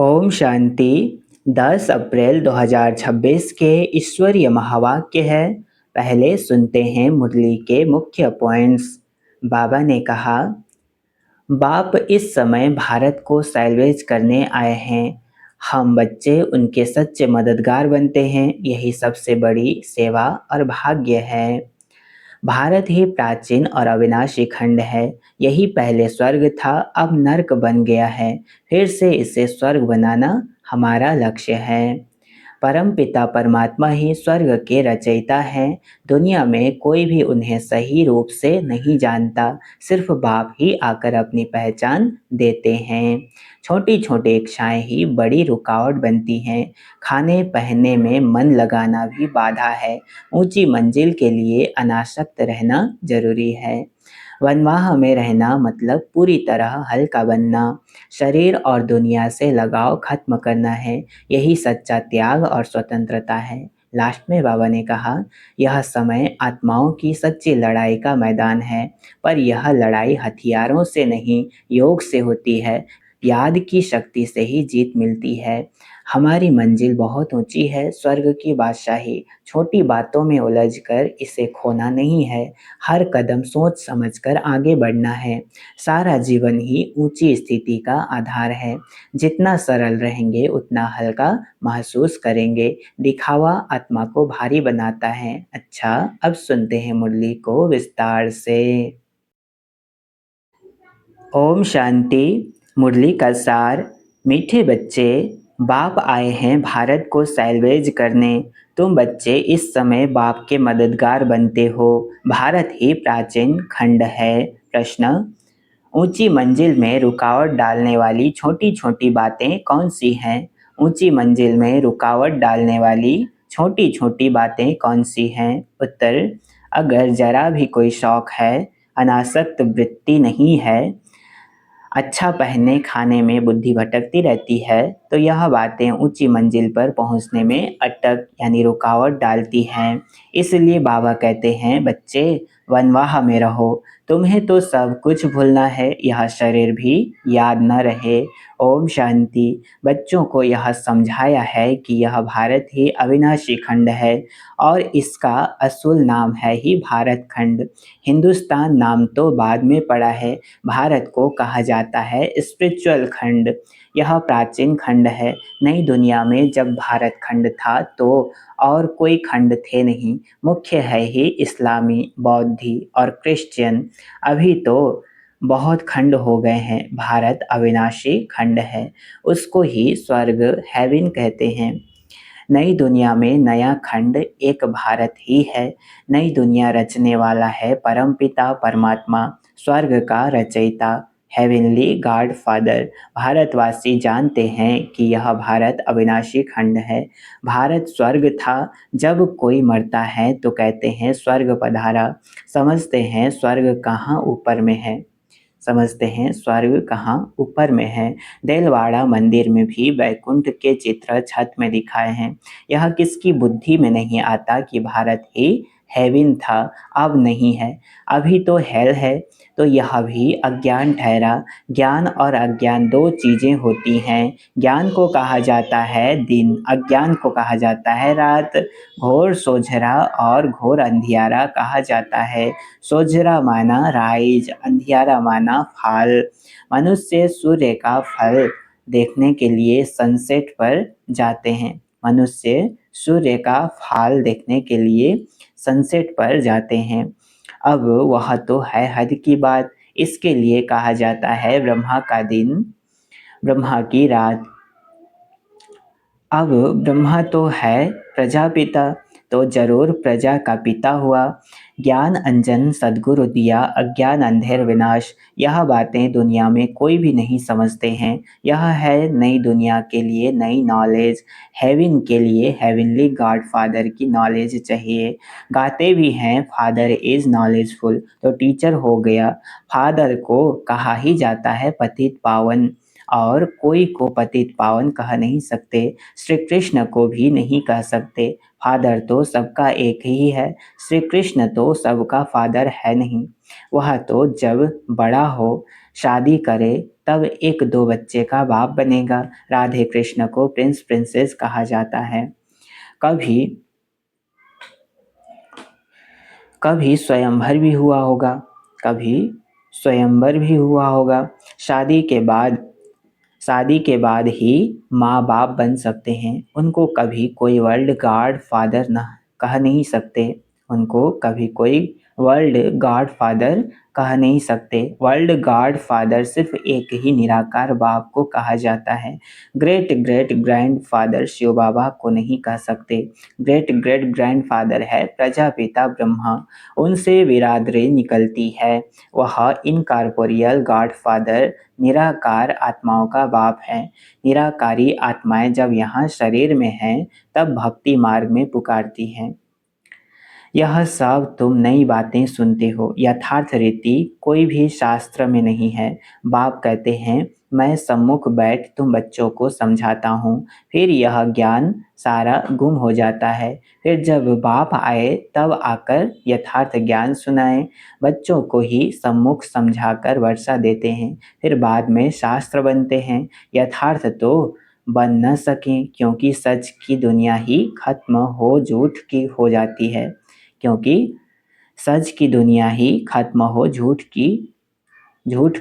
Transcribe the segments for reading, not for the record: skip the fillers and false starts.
ओम शांति। 10 अप्रैल 2026 के ईश्वरीय महावाक्य है। पहले सुनते हैं मुरली के मुख्य पॉइंट्स। बाबा ने कहा, बाप इस समय भारत को सैल्वेज करने आए हैं। हम बच्चे उनके सच्चे मददगार बनते हैं। यही सबसे बड़ी सेवा और भाग्य है। भारत ही प्राचीन और अविनाशी खंड है। यही पहले स्वर्ग था, अब नर्क बन गया है। फिर से इसे स्वर्ग बनाना हमारा लक्ष्य है। परम पिता परमात्मा ही स्वर्ग के रचयिता हैं। दुनिया में कोई भी उन्हें सही रूप से नहीं जानता। सिर्फ बाप ही आकर अपनी पहचान देते हैं। छोटी छोटी इच्छाएं ही बड़ी रुकावट बनती हैं। खाने पहनने में मन लगाना भी बाधा है। ऊंची मंजिल के लिए अनासक्त रहना जरूरी है। वनवाह में रहना मतलब पूरी तरह हल्का बनना। शरीर और दुनिया से लगाव खत्म करना है। यही सच्चा त्याग और स्वतंत्रता है। लास्ट में बाबा ने कहा, यह समय आत्माओं की सच्ची लड़ाई का मैदान है। पर यह लड़ाई हथियारों से नहीं, योग से होती है। याद की शक्ति से ही जीत मिलती है। हमारी मंजिल बहुत ऊंची है, स्वर्ग की बादशाही। छोटी बातों में उलझकर इसे खोना नहीं है। हर कदम सोच समझकर आगे बढ़ना है। सारा जीवन ही ऊंची स्थिति का आधार है। जितना सरल रहेंगे उतना हल्का महसूस करेंगे। दिखावा आत्मा को भारी बनाता है। अच्छा, अब सुनते हैं मुरली को विस्तार से। ओम शांति। मुरली का सार। मीठे बच्चे, बाप आए हैं भारत को सैल्वेज करने। तुम बच्चे इस समय बाप के मददगार बनते हो। भारत ही प्राचीन खंड है। प्रश्न, ऊंची मंजिल में रुकावट डालने वाली छोटी छोटी बातें कौन सी हैं? ऊंची मंजिल में रुकावट डालने वाली छोटी छोटी बातें कौन सी हैं? उत्तर, अगर जरा भी कोई शौक है, अनासक्त वृत्ति नहीं है, अच्छा पहनने खाने में बुद्धि भटकती रहती है, तो यह बातें ऊंची मंजिल पर पहुंचने में अटक यानी रुकावट डालती हैं। इसलिए बाबा कहते हैं, बच्चे वनवाह में रहो। तुम्हें तो सब कुछ भूलना है, यह शरीर भी याद न रहे। ओम शांति। बच्चों को यह समझाया है कि यह भारत ही अविनाशी खंड है और इसका असुल नाम है ही भारत खंड। हिंदुस्तान नाम तो बाद में पड़ा है। भारत को कहा जाता है स्पिरिचुअल खंड। यह प्राचीन खंड है। नई दुनिया में जब भारत खंड था तो और कोई खंड थे नहीं। मुख्य है ही इस्लामी, बौद्धि और क्रिश्चियन। अभी तो बहुत खंड हो गए हैं। भारत अविनाशी खंड है। उसको ही स्वर्ग, हेवन कहते हैं। नई दुनिया में नया खंड एक भारत ही है। नई दुनिया रचने वाला है परमपिता परमात्मा, स्वर्ग का रचयिता, हेवनली गॉड फादर। भारतवासी जानते हैं कि यह भारत अविनाशी खंड है। भारत स्वर्ग था। जब कोई मरता है तो कहते हैं स्वर्ग पधारा। समझते हैं स्वर्ग कहाँ ऊपर में है। समझते हैं स्वर्ग कहाँ ऊपर में है। देलवाड़ा मंदिर में भी वैकुंठ के चित्र छत में दिखाए हैं। यह किसकी बुद्धि में नहीं आता कि भारत ही हेवन था, अब नहीं है। अभी तो हेल है। तो यह भी अज्ञान ठहरा। ज्ञान और अज्ञान दो चीजें होती हैं। ज्ञान को कहा जाता है दिन, अज्ञान को कहा जाता है रात। घोर सोझरा और घोर अंधियारा कहा जाता है। सोझरा माना राइज, अंधियारा माना फाल। मनुष्य सूर्य का फल देखने के लिए सनसेट पर जाते हैं। मनुष्य सूर्य का फाल देखने के लिए सनसेट पर जाते हैं। अब वह तो है हद की बात। इसके लिए कहा जाता है ब्रह्मा का दिन, ब्रह्मा की रात। अब ब्रह्मा तो है प्रजापिता, तो जरूर प्रजा का पिता हुआ। ज्ञान अंजन सद्गुरु दिया, अज्ञान अंधेर विनाश। यह बातें दुनिया में कोई भी नहीं समझते हैं। यह है नई दुनिया के लिए नई नॉलेज। हेवन के लिए हेवनली गॉड फादर की नॉलेज चाहिए। गाते भी हैं फादर इज नॉलेजफुल, तो टीचर हो गया। फादर को कहा ही जाता है पतित पावन, और कोई को पतित पावन कह नहीं सकते। श्री कृष्ण को भी नहीं कह सकते। फादर तो सबका एक ही है। श्री कृष्ण तो सबका फादर है नहीं। वह तो जब बड़ा हो, शादी करे, तब एक दो बच्चे का बाप बनेगा। राधे कृष्ण को प्रिंस प्रिंसेस कहा जाता है। कभी कभी स्वयंवर भी हुआ होगा, कभी स्वयंवर भी हुआ होगा। शादी के बाद शादी के बाद ही माँ बाप बन सकते हैं। उनको कभी कोई वर्ल्ड गॉड फादर न कह नहीं सकते। उनको कभी कोई वर्ल्ड गॉड फादर कह नहीं सकते। वर्ल्ड गॉड फादर सिर्फ एक ही निराकार बाप को कहा जाता है। Great great grandfather Shiv Baba को नहीं कह सकते। ग्रेट ग्रेट ग्रैंड फादर है प्रजापिता ब्रह्मा, उनसे बिरादरी निकलती है। वह इनकॉर्पोरियल गॉड फादर निराकार आत्माओं का बाप है। निराकारी आत्माएं जब यहाँ शरीर में हैं तब भक्ति मार्ग में पुकारती हैं। यह सब तुम नई बातें सुनते हो, यथार्थ रीति कोई भी शास्त्र में नहीं है। बाप कहते हैं मैं सम्मुख बैठ तुम बच्चों को समझाता हूँ, फिर यह ज्ञान सारा गुम हो जाता है। फिर जब बाप आए तब आकर यथार्थ ज्ञान सुनाए। बच्चों को ही सम्मुख समझाकर वर्षा देते हैं, फिर बाद में शास्त्र बनते हैं। यथार्थ तो बन न सके क्योंकि सच की दुनिया ही खत्म हो झूठ की हो जाती है। क्योंकि सच की दुनिया ही खत्म हो झूठ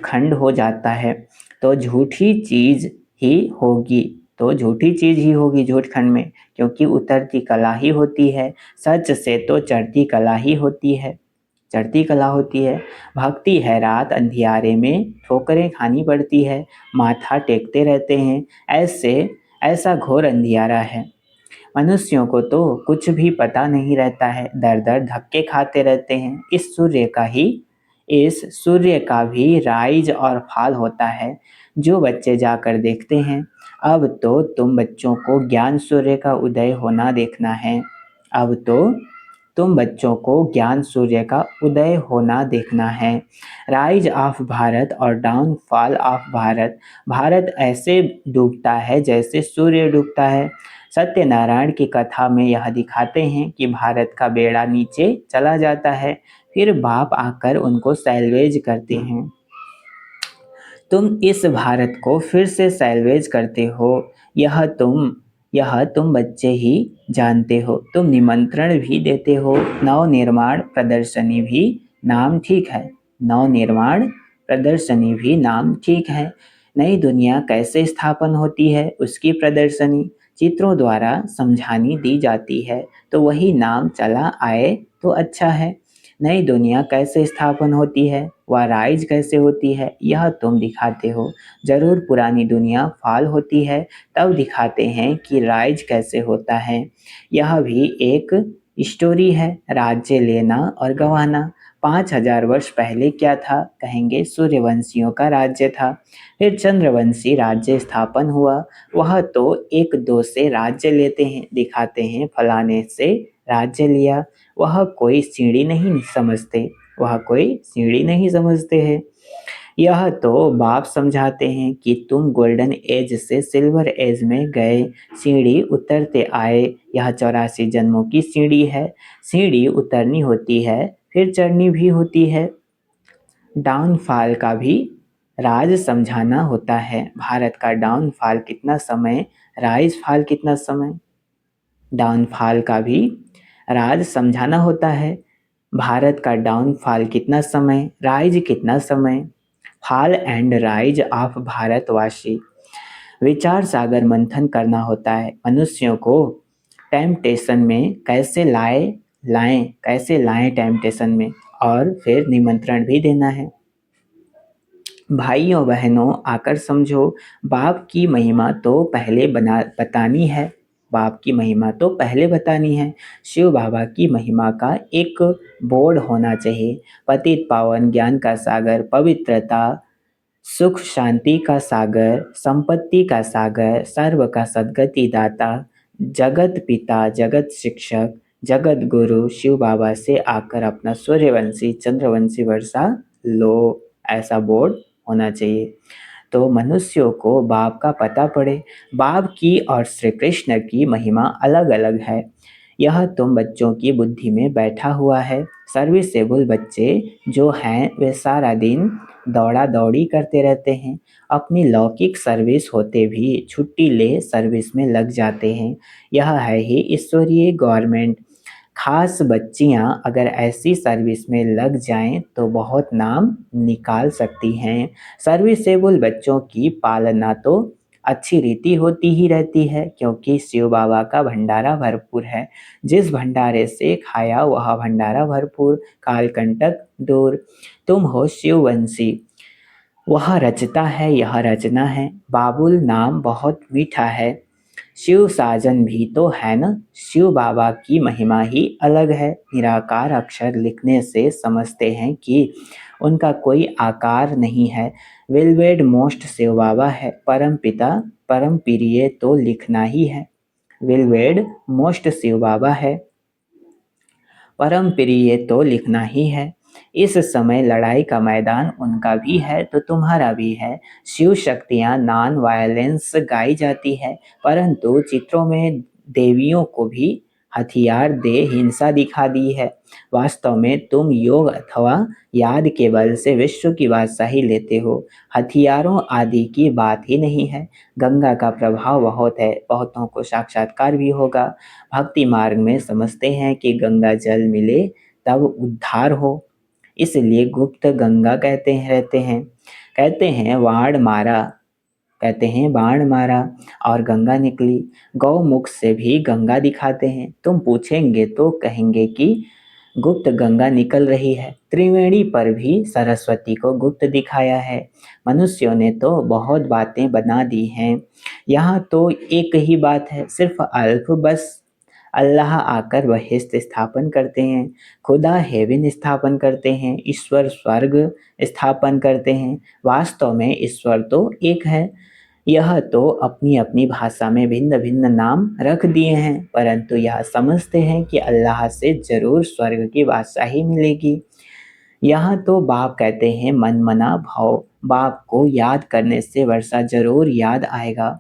खंड हो जाता है। तो झूठी चीज ही होगी तो झूठी चीज ही होगी झूठ खंड में, क्योंकि उतरती कला ही होती है। सच से तो चढ़ती कला होती है। भक्ति है रात अंधियारे में ठोकरें खानी पड़ती है, माथा टेकते रहते हैं। ऐसा घोर अंधियारा है। मनुष्यों को तो कुछ भी पता नहीं रहता है, दर दर धक्के खाते रहते हैं। इस सूर्य का भी राइज और फाल होता है, जो बच्चे जाकर देखते हैं। अब तो तुम बच्चों को ज्ञान सूर्य का उदय होना देखना है। अब तो तुम बच्चों को ज्ञान सूर्य का उदय होना देखना है। राइज ऑफ भारत और डाउनफॉल ऑफ भारत। भारत ऐसे डूबता है जैसे सूर्य डूबता है। सत्यनारायण की कथा में यह दिखाते हैं कि भारत का बेड़ा नीचे चला जाता है, फिर बाप आकर उनको सैल्वेज करते हैं। तुम इस भारत को फिर से सैल्वेज करते हो, यह तुम बच्चे ही जानते हो। तुम निमंत्रण भी देते हो। नवनिर्माण प्रदर्शनी भी नाम ठीक है। नवनिर्माण प्रदर्शनी भी नाम ठीक है। नई दुनिया कैसे स्थापन होती है उसकी प्रदर्शनी चित्रों द्वारा समझानी दी जाती है, तो वही नाम चला आए तो अच्छा है। नई दुनिया कैसे स्थापन होती है, वह राइज कैसे होती है, यह तुम दिखाते हो। जरूर पुरानी दुनिया फॉल होती है, तब दिखाते हैं कि राइज कैसे होता है। यह भी एक स्टोरी है, राज्य लेना और गंवाना। 5000 वर्ष पहले क्या था, कहेंगे सूर्यवंशियों का राज्य था। फिर चंद्रवंशी राज्य स्थापन हुआ। वह तो एक दो से राज्य लेते हैं, दिखाते हैं फलाने से राज्य लिया। वह कोई सीढ़ी नहीं समझते हैं। यह तो बाप समझाते हैं कि तुम गोल्डन एज से सिल्वर एज में गए, सीढ़ी उतरते आए। यह 84 जन्मों की सीढ़ी है। सीढ़ी उतरनी होती है, फिर चढ़नी भी होती है। डाउनफॉल का भी राज समझाना होता है। भारत का डाउनफॉल कितना समय, राइज फॉल कितना समय। डाउनफॉल का भी राज समझाना होता है। भारत का डाउनफॉल कितना समय, राइज कितना समय। फॉल एंड राइज ऑफ भारतवासी। विचार सागर मंथन करना होता है। मनुष्यों को टेम्पटेशन में कैसे लाएं टेम्पटेशन में, और फिर निमंत्रण भी देना है। भाइयों बहनों आकर समझो, बाप की महिमा तो पहले बतानी है। शिव बाबा की महिमा का एक बोर्ड होना चाहिए। पतित पावन ज्ञान का सागर, पवित्रता सुख शांति का सागर, संपत्ति का सागर, सर्व का सद्गति दाता, जगत पिता, जगत शिक्षक, जगत गुरु शिव बाबा से आकर अपना सूर्यवंशी चंद्रवंशी वर्षा लो, ऐसा बोर्ड होना चाहिए। तो मनुष्यों को बाप का पता पड़े। बाप की और श्री कृष्ण की महिमा अलग अलग है। यह तुम बच्चों की बुद्धि में बैठा हुआ है। सर्विसेबल बच्चे जो हैं वे सारा दिन दौड़ा दौड़ी करते रहते हैं, अपनी लौकिक सर्विस होते भी छुट्टी ले सर्विस में लग जाते हैं। यह है ही ईश्वरीय गवर्नमेंट। खास बच्चियां अगर ऐसी सर्विस में लग जाएं तो बहुत नाम निकाल सकती हैं। सर्विसेबल बच्चों की पालना तो अच्छी रीति होती ही रहती है, क्योंकि शिव बाबा का भंडारा भरपूर है। जिस भंडारे से खाया वह भंडारा भरपूर, कालकंटक दूर। तुम हो शिववंशी, वह रचता है यह रचना है। बाबुल नाम बहुत मीठा है, शिव साजन भी तो है न। शिव बाबा की महिमा ही अलग है। निराकार अक्षर लिखने से समझते हैं कि उनका कोई आकार नहीं है। वेलवेड मोस्ट शिव बाबा है, परम पिता परम प्रिय तो लिखना ही है। वेलवेड मोस्ट शिव बाबा है, परम प्रिय तो लिखना ही है। इस समय लड़ाई का मैदान उनका भी है तो तुम्हारा भी है। शिव शक्तियाँ नॉन वायलेंस गाई जाती है, परंतु चित्रों में देवियों को भी हथियार दे हिंसा दिखा दी है। वास्तव में तुम योग अथवा याद के बल से विश्व की बादशाही लेते हो, हथियारों आदि की बात ही नहीं है। गंगा का प्रभाव बहुत है, बहुतों को साक्षात्कार भी होगा। भक्ति मार्ग में समझते हैं कि गंगा जल मिले तब उद्धार हो, इसलिए गुप्त गंगा कहते हैं रहते हैं। कहते हैं बाण मारा और गंगा निकली। गौमुख से भी गंगा दिखाते हैं। तुम पूछेंगे तो कहेंगे कि गुप्त गंगा निकल रही है। त्रिवेणी पर भी सरस्वती को गुप्त दिखाया है। मनुष्यों ने तो बहुत बातें बना दी हैं, यहाँ तो एक ही बात है, सिर्फ अल्फ बस। अल्लाह आकर बहिष्ठ स्थापन करते हैं, खुदा हेवन स्थापन करते हैं, ईश्वर स्वर्ग स्थापन करते हैं। वास्तव में ईश्वर तो एक है। यह तो अपनी अपनी भाषा में भिन्न भिन्न नाम रख दिए हैं, परंतु यह समझते हैं कि अल्लाह से जरूर स्वर्ग की बादशाही मिलेगी। यहाँ तो बाप कहते हैं मन मना भाव, बाप को याद करने से वर्षा जरूर याद आएगा।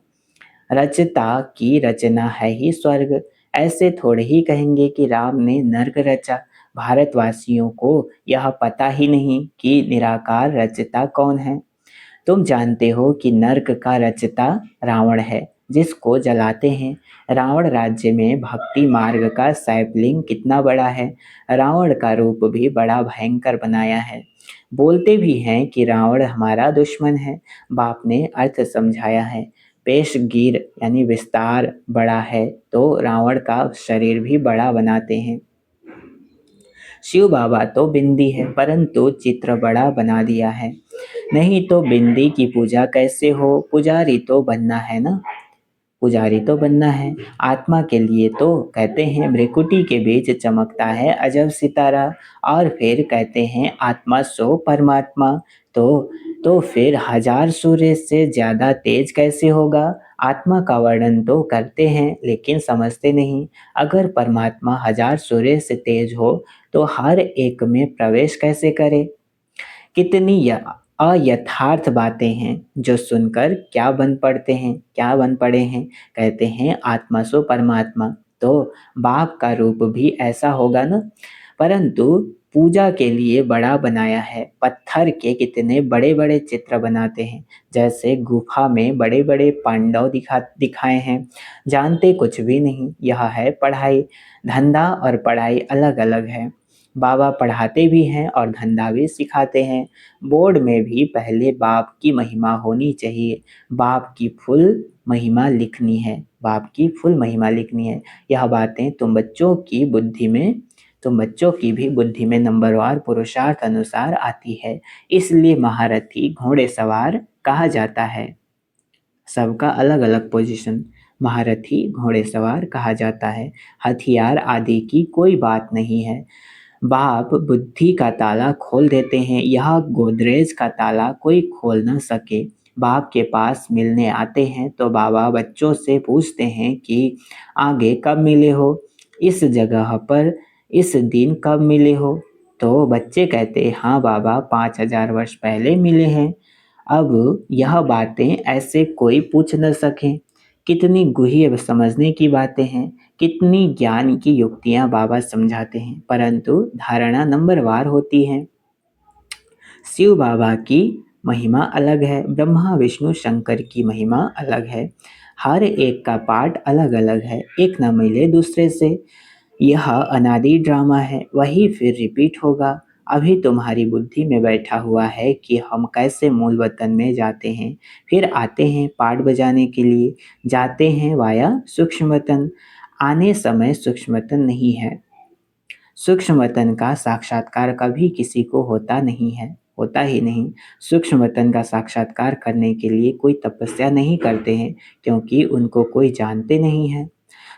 रचता की रचना है ही स्वर्ग। ऐसे थोड़े ही कहेंगे कि राम ने नर्क रचा। भारतवासियों को यह पता ही नहीं कि निराकार रचता कौन है। तुम जानते हो कि नर्क का रचता रावण है, जिसको जलाते हैं। रावण राज्य में भक्ति मार्ग का सैपलिंग कितना बड़ा है। रावण का रूप भी बड़ा भयंकर बनाया है। बोलते भी हैं कि रावण हमारा दुश्मन है। बाप ने अर्थ समझाया है। पेशगीर यानी विस्तार बड़ा है तो रावण का शरीर भी बड़ा बनाते हैं। शिव बाबा तो बिंदी है, परंतु चित्र बड़ा बना दिया है। नहीं तो बिंदी की पूजा कैसे हो, पुजारी तो बनना है ना। पुजारी तो बनना है। आत्मा के लिए तो कहते हैं भ्रिकुटी के बीच चमकता है अजब सितारा, और फिर कहते हैं आत्मा सो परमात्मा। तो फिर हजार सूर्य से ज्यादा तेज कैसे होगा। आत्मा का वर्णन तो करते हैं लेकिन समझते नहीं। अगर परमात्मा हजार सूर्य से तेज हो तो हर एक में प्रवेश कैसे करे। कितनी अयथार्थ बातें हैं जो सुनकर क्या बन पड़े हैं। कहते हैं आत्मा सो परमात्मा, तो बाप का रूप भी ऐसा होगा ना। परंतु पूजा के लिए बड़ा बनाया है। पत्थर के कितने बड़े बड़े चित्र बनाते हैं, जैसे गुफा में बड़े बड़े पांडव दिखाए हैं। जानते कुछ भी नहीं, यह है पढ़ाई। धंधा और पढ़ाई अलग अलग है। बाबा पढ़ाते भी हैं और धंधा भी सिखाते हैं। बोर्ड में भी पहले बाप की महिमा होनी चाहिए। बाप की फुल महिमा लिखनी है, बाप की फुल महिमा लिखनी है। यह बातें तुम बच्चों की भी बुद्धि में नंबरवार पुरुषार्थ अनुसार आती है। इसलिए महारथी घोड़ेसवार कहा जाता है। सबका अलग अलग पोजीशन। महारथी घोड़ेसवार कहा जाता है। हथियार आदि की कोई बात नहीं है। बाप बुद्धि का ताला खोल देते हैं, यह गोदरेज का ताला कोई खोल न सके। बाप के पास मिलने आते हैं तो बाबा बच्चों से पूछते हैं कि आगे कब मिले हो, इस जगह पर इस दिन कब मिले हो। तो बच्चे कहते हाँ बाबा 5000 वर्ष पहले मिले हैं। अब यह बातें ऐसे कोई पूछ न सके। कितनी गुह्य समझने की बातें हैं, कितनी ज्ञान की युक्तियां बाबा समझाते हैं, परंतु धारणा नंबरवार होती है। शिव बाबा की महिमा अलग है, ब्रह्मा विष्णु शंकर की महिमा अलग है। हर एक का पार्ट अलग अलग है, एक न मिले दूसरे से। यह अनादि ड्रामा है, वही फिर रिपीट होगा। अभी तुम्हारी बुद्धि में बैठा हुआ है कि हम कैसे मूल वतन में जाते हैं, फिर आते हैं पार्ट बजाने के लिए, जाते हैं वाया सूक्ष्म वतन। आने समय सूक्ष्म वतन नहीं है। सूक्ष्म वतन का साक्षात्कार कभी किसी को होता नहीं है, होता ही नहीं। सूक्ष्म वतन का साक्षात्कार करने के लिए कोई तपस्या नहीं करते हैं, क्योंकि उनको कोई जानते नहीं है।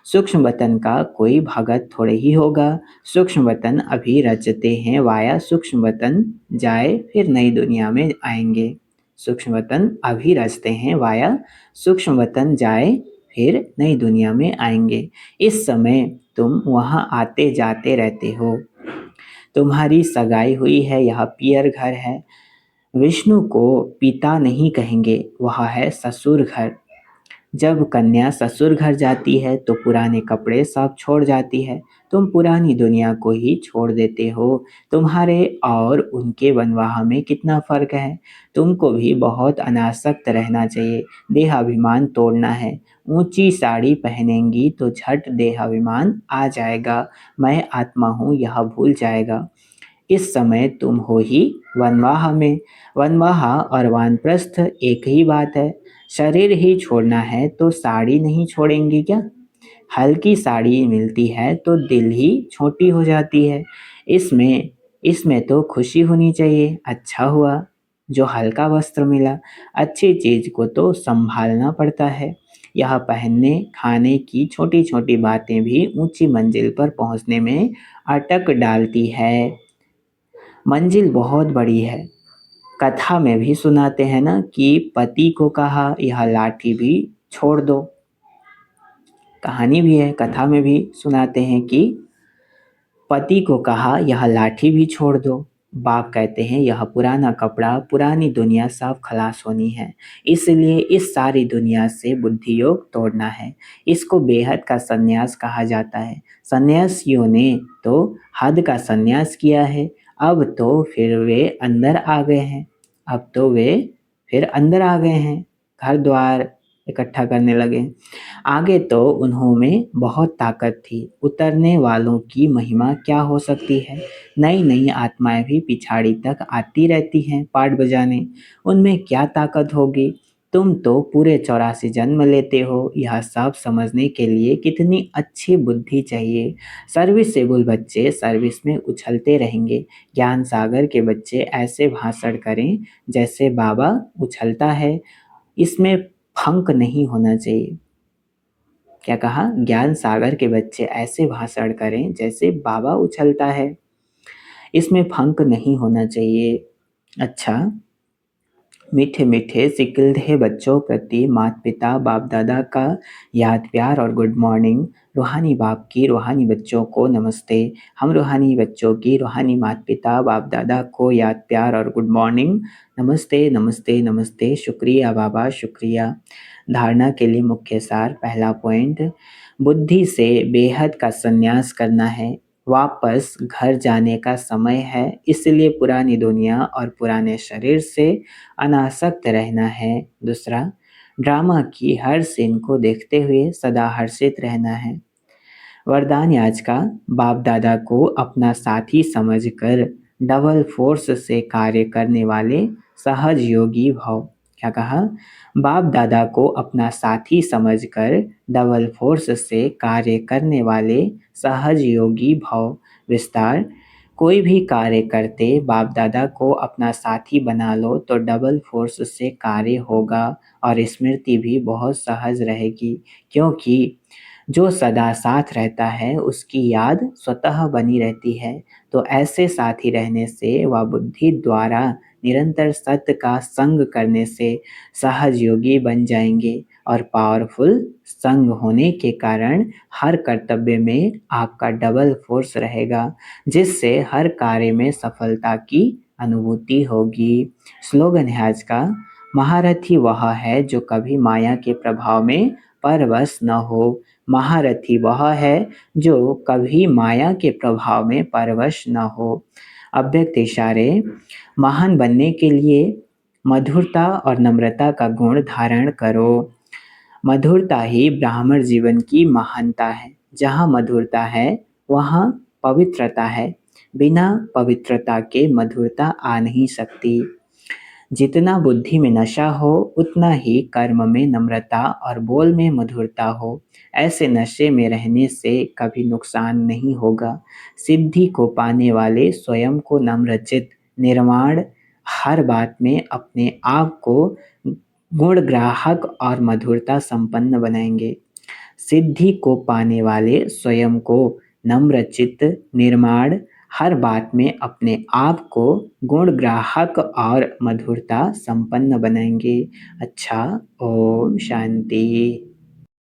सूक्ष्म वतन का कोई भगत थोड़े ही होगा। सूक्ष्म वतन अभी रचते हैं, वाया सूक्ष्म वतन जाए फिर नई दुनिया में आएंगे। सूक्ष्म वतन अभी रचते हैं, वाया सूक्ष्म वतन जाए फिर नई दुनिया में आएंगे। इस समय तुम वहाँ आते जाते रहते हो। तुम्हारी सगाई हुई है, यह पियर घर है। विष्णु को पिता नहीं कहेंगे, वह है ससुर घर। जब कन्या ससुर घर जाती है तो पुराने कपड़े सब छोड़ जाती है। तुम पुरानी दुनिया को ही छोड़ देते हो। तुम्हारे और उनके वनवाह में कितना फर्क है। तुमको भी बहुत अनासक्त रहना चाहिए, देहाभिमान तोड़ना है। ऊंची साड़ी पहनेंगी तो झट देहाभिमान आ जाएगा, मैं आत्मा हूँ यह भूल जाएगा। इस समय तुम हो ही वनवाह में। वनवाह और वानप्रस्थ एक ही बात है। शरीर ही छोड़ना है तो साड़ी नहीं छोड़ेंगी क्या? हल्की साड़ी मिलती है तो दिल ही छोटी हो जाती है। इसमें इसमें तो खुशी होनी चाहिए। अच्छा हुआ जो हल्का वस्त्र मिला। अच्छी चीज को तो संभालना पड़ता है। यह पहनने खाने की छोटी छोटी बातें भी ऊंची मंजिल पर पहुंचने में अटक डालती है। मंजिल बहुत बड़ी है। कथा में भी सुनाते हैं ना कि पति को कहा यह लाठी भी छोड़ दो। कहानी भी है, कथा में भी सुनाते हैं कि पति को कहा यह लाठी भी छोड़ दो। बाप कहते हैं यह पुराना कपड़ा, पुरानी दुनिया सब खलास होनी है। इसलिए इस सारी दुनिया से बुद्धि योग तोड़ना है। इसको बेहद का संन्यास कहा जाता है। सन्यासियों ने तो हद का संन्यास किया है। अब तो फिर वे अंदर आ गए हैं। अब तो वे फिर अंदर आ गए हैं, घर द्वार इकट्ठा करने लगे। आगे तो उन्होंने बहुत ताकत थी, उतरने वालों की महिमा क्या हो सकती है। नई नई आत्माएं भी पिछाड़ी तक आती रहती हैं पाठ बजाने, उनमें क्या ताकत होगी। तुम तो पूरे 84 जन्म लेते हो। यह सब समझने के लिए कितनी अच्छी बुद्धि चाहिए। सर्विसेबल बच्चे सर्विस में उछलते रहेंगे। ज्ञान सागर के बच्चे ऐसे भाषण करें जैसे बाबा उछलता है। इसमें फंक नहीं होना चाहिए। क्या कहा? ज्ञान सागर के बच्चे ऐसे भाषण करें जैसे बाबा उछलता है। इसमें फंक नहीं होना चाहिए। अच्छा, मीठे मीठे सिकिलधे बच्चों प्रति माता पिता बाप दादा का याद प्यार और गुड मॉर्निंग। रूहानी बाप की रूहानी बच्चों को नमस्ते। हम रूहानी बच्चों की रूहानी माता पिता बाप दादा को याद प्यार और गुड मॉर्निंग। नमस्ते नमस्ते नमस्ते। शुक्रिया बाबा, शुक्रिया। धारणा के लिए मुख्य सार। पहला पॉइंट, बुद्धि से बेहद का संन्यास करना है। वापस घर जाने का समय है, इसलिए पुरानी दुनिया और पुराने शरीर से अनासक्त रहना है। दूसरा, ड्रामा की हर सीन को देखते हुए सदा हर्षित रहना है। वरदान आज का, बाप दादा को अपना साथी समझकर डबल फोर्स से कार्य करने वाले सहज योगी भव। क्या कहा? बाप दादा को अपना साथी समझकर डबल फोर्स से कार्य करने वाले सहज योगी भव। विस्तार, कोई भी कार्य करते बाप दादा को अपना साथी बना लो तो डबल फोर्स से कार्य होगा और स्मृति भी बहुत सहज रहेगी, क्योंकि जो सदा साथ रहता है उसकी याद स्वतः बनी रहती है। तो ऐसे साथी रहने से व बुद्धि द्वारा निरंतर सत्य का संग करने से सहज योगी बन जाएंगे और पावरफुल संग होने के कारण हर कर्तव्य में आपका डबल फोर्स रहेगा, जिससे हर कार्य में सफलता की अनुभूति होगी। स्लोगन है आज का, महारथी वह है जो कभी माया के प्रभाव में परवश न हो। महारथी वह है जो कभी माया के प्रभाव में परवश न हो। अव्यक्त इशारे, महान बनने के लिए मधुरता और नम्रता का गुण धारण करो। मधुरता ही ब्राह्मण जीवन की महानता है। जहाँ मधुरता है वहाँ पवित्रता है। बिना पवित्रता के मधुरता आ नहीं सकती। जितना बुद्धि में नशा हो उतना ही कर्म में नम्रता और बोल में मधुरता हो। ऐसे नशे में रहने से कभी नुकसान नहीं होगा। सिद्धि को पाने वाले स्वयं को नम्रचित निर्माण हर बात में अपने आप को गुणग्राहक और मधुरता संपन्न बनाएंगे। सिद्धि को पाने वाले स्वयं को नम्रचित निर्माण हर बात में अपने आप को गुणग्राहक और मधुरता संपन्न बनाएंगे। अच्छा, ओम शांति।